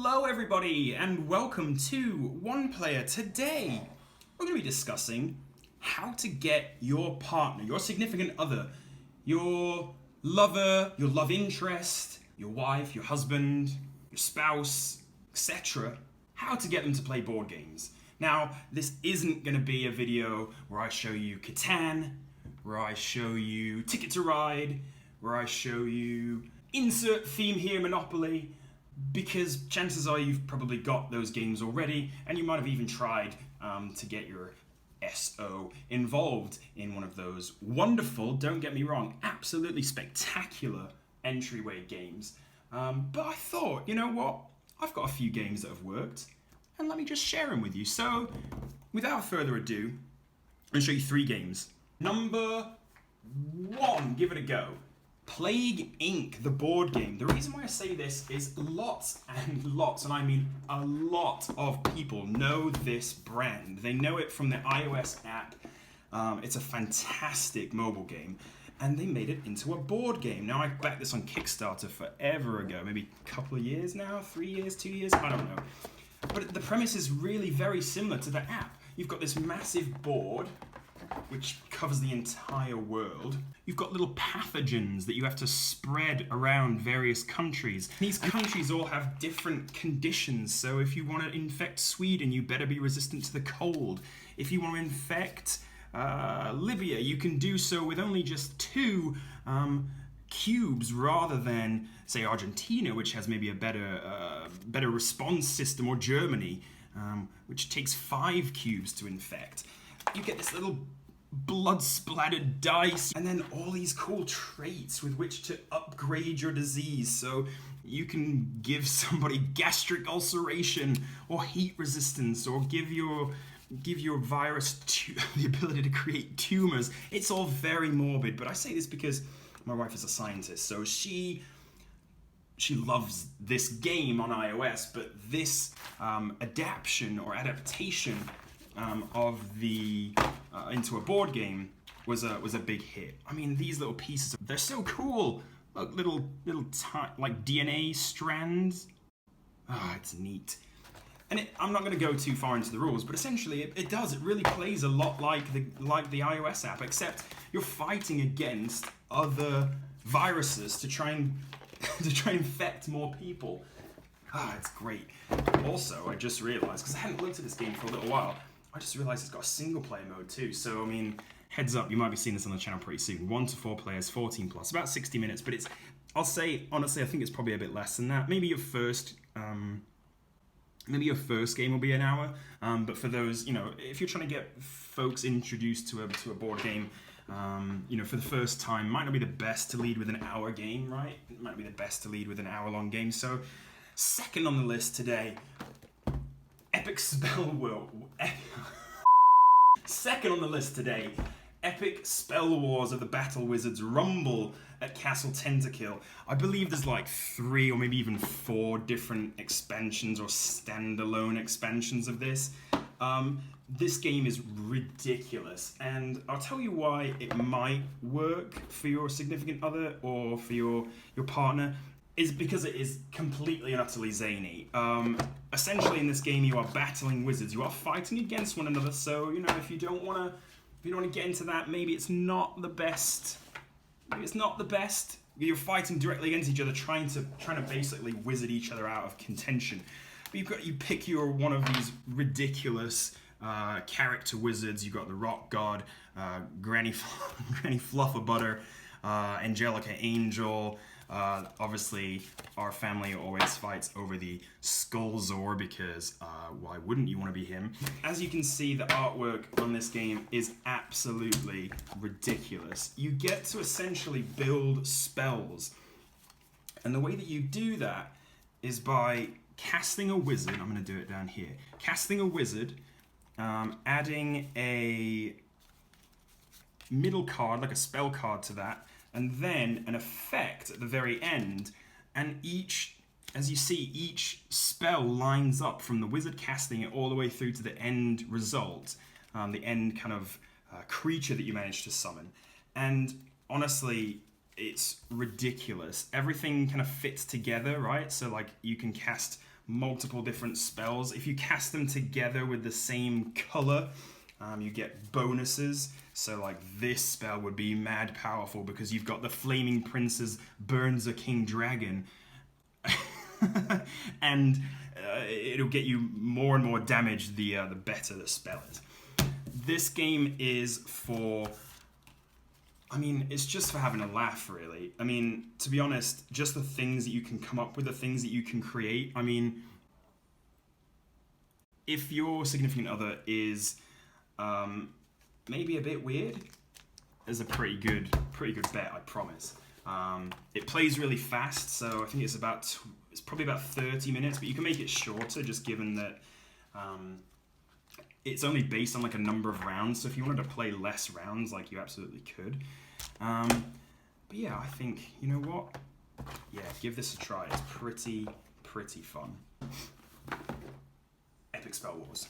Hello everybody and welcome to One Player. Today we're going to be discussing how to get your partner, your significant other, your lover, your love interest, your wife, your husband, your spouse, etc. how to get them to play board games. Now this isn't going to be a video where I show you Catan, where I show you Ticket to Ride, where I show you insert theme here Monopoly, because chances are you've probably got those games already and you might have even tried to get your SO involved in one of those wonderful, don't get me wrong, absolutely spectacular entryway games. But I thought, you know what, I've got a few games that have worked and let me just share them with you. So without further ado, I'm going to show you 3 games. Number 1, give it a go. Plague Inc., the board game. The reason why I say this is lots and lots, and I mean a lot of people know this brand. They know it from the iOS app. It's a fantastic mobile game, and they made it into a board game. Now, I backed this on Kickstarter forever ago, maybe a couple of years now, 3 years, 2 years, I don't know. But the premise is really very similar to the app. You've got this massive board, which covers the entire world. You've got little pathogens that you have to spread around various countries. These countries all have different conditions, so if you want to infect Sweden, you better be resistant to the cold. If you want to infect Libya, you can do so with only just 2 cubes rather than, say, Argentina, which has maybe a better response system, or Germany, which takes 5 cubes to infect. You get this little blood-splattered dice, and then all these cool traits with which to upgrade your disease. So you can give somebody gastric ulceration, or heat resistance, or give your virus the ability to create tumors. It's all very morbid, but I say this because my wife is a scientist, so she loves this game on iOS, but this adaptation of the into a board game was a big hit. I mean, these little pieces, they're so cool. Look, little like DNA strands. It's neat. And I'm not going to go too far into the rules, but essentially it does. It really plays a lot like the iOS app, except you're fighting against other viruses to try and infect more people. It's great. Also, I just realized, because I hadn't looked at this game for a little while, I just realized it's got a single player mode too. So, I mean, heads up, you might be seeing this on the channel pretty soon. 1 to 4 players, 14 plus, about 60 minutes. But it's, I'll say, honestly, I think it's probably a bit less than that. Maybe your first game will be an hour. But for those, you know, if you're trying to get folks introduced to a board game, you know, for the first time, might not be the best to lead with an hour game, right? It might be the best to lead with an hour-long game. So, second on the list today, Epic Spell World. Second on the list today, Epic Spell Wars of the Battle Wizards Rumble at Castle Tentakill. I believe there's like 3 or maybe even 4 different expansions or standalone expansions of this. This game is ridiculous, and I'll tell you why it might work for your significant other or for your partner. Is because it is completely and utterly zany. Essentially, in this game, you are battling wizards. You are fighting against one another. So, you know, if you don't want to get into that, maybe it's not the best. Maybe it's not the best. You're fighting directly against each other, trying to basically wizard each other out of contention. But you pick one of these ridiculous character wizards. You've got the Rock God, Granny Fluffabutter, Angelica Angel. Obviously, our family always fights over the Skullzor because why wouldn't you want to be him? As you can see, the artwork on this game is absolutely ridiculous. You get to essentially build spells, and the way that you do that is by casting a wizard. I'm going to do it down here. Casting a wizard, adding a middle card, like a spell card to that, and then an effect at the very end, and as you see, each spell lines up from the wizard casting it all the way through to the end result, the end kind of creature that you managed to summon. And honestly, it's ridiculous. Everything kind of fits together, right? So like you can cast multiple different spells. If you cast them together with the same color, you get bonuses. So like this spell would be mad powerful because you've got the Flaming Prince's Burns a King Dragon. And it'll get you more and more damage the better the spell is. This game is for, I mean, it's just for having a laugh, really. I mean, to be honest, just the things that you can come up with, the things that you can create. I mean, if your significant other is maybe a bit weird, there's a pretty good bet, I promise. It plays really fast, so I think it's probably about 30 minutes, but you can make it shorter, just given that it's only based on like a number of rounds. So if you wanted to play less rounds, like you absolutely could. But yeah, I think, you know what? Yeah, give this a try. It's pretty fun. Epic Spell Wars.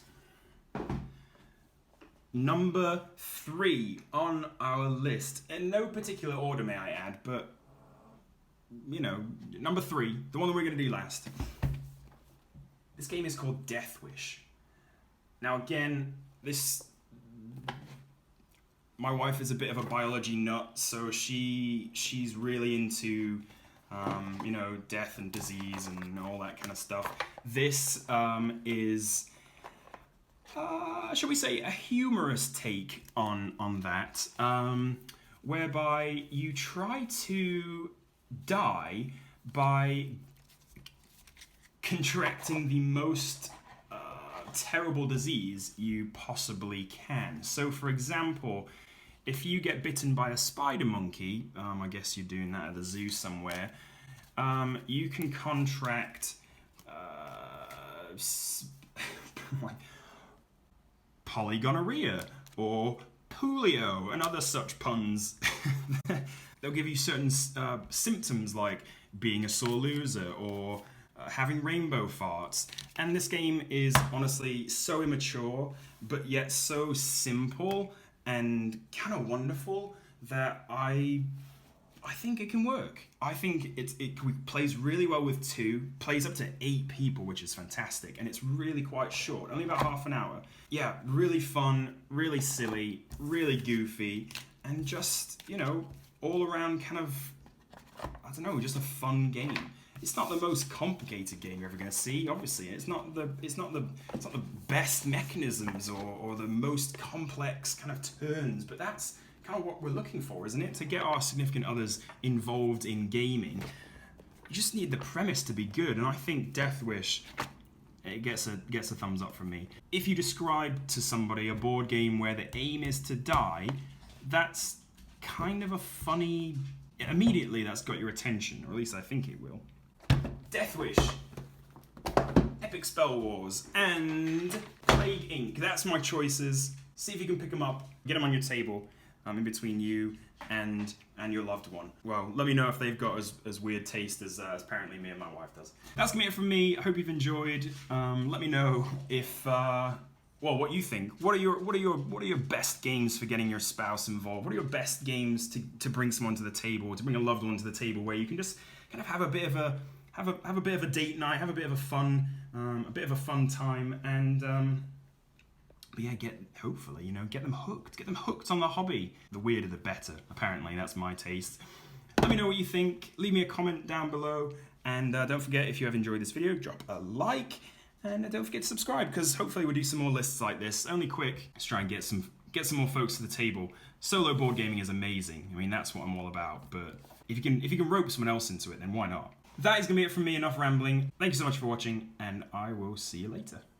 Number 3 on our list, in no particular order may I add, but you know, number 3, the one that we're going to do last. This game is called Death Wish. Now again, my wife is a bit of a biology nut, so she's really into you know, death and disease and all that kind of stuff. This is shall we say, a humorous take on that, whereby you try to die by contracting the most terrible disease you possibly can. So, for example, if you get bitten by a spider monkey, I guess you're doing that at the zoo somewhere, you can contract polygonorrhea or polio and other such puns. They'll give you certain symptoms like being a sore loser or having rainbow farts. And this game is honestly so immature, but yet so simple and kind of wonderful that I think it can work. I think it plays really well with 2, plays up to 8 people, which is fantastic, and it's really quite short, only about half an hour. Yeah, really fun, really silly, really goofy, and just, you know, all around kind of, I don't know, just a fun game. It's not the most complicated game you're ever going to see, obviously. It's not the best mechanisms or the most complex kind of turns, but that's kind of what we're looking for, isn't it? To get our significant others involved in gaming, you just need the premise to be good, and I think Death Wish, it gets a thumbs up from me. If you describe to somebody a board game where the aim is to die, that's kind of a funny, immediately that's got your attention, or at least I think it will. Death Wish, Epic Spell Wars, and Plague Inc. That's my choices. See if you can pick them up, get them on your table, in between you and your loved one. Well, let me know if they've got as weird taste as apparently me and my wife does. That's gonna be it from me. I hope you've enjoyed. Let me know if well, what you think. What are your best games for getting your spouse involved? What are your best games to bring someone to the table, to bring a loved one to the table, where you can just kind of have a bit of a date night, have a bit of a fun time, and but yeah, hopefully, you know, get them hooked on the hobby. The weirder the better, apparently, that's my taste. Let me know what you think, leave me a comment down below, and don't forget, if you have enjoyed this video, drop a like, and don't forget to subscribe, because hopefully we'll do some more lists like this, only quick. Let's try and get some more folks to the table. Solo board gaming is amazing, I mean, that's what I'm all about, but if you can rope someone else into it, then why not? That is going to be it from me, enough rambling. Thank you so much for watching, and I will see you later.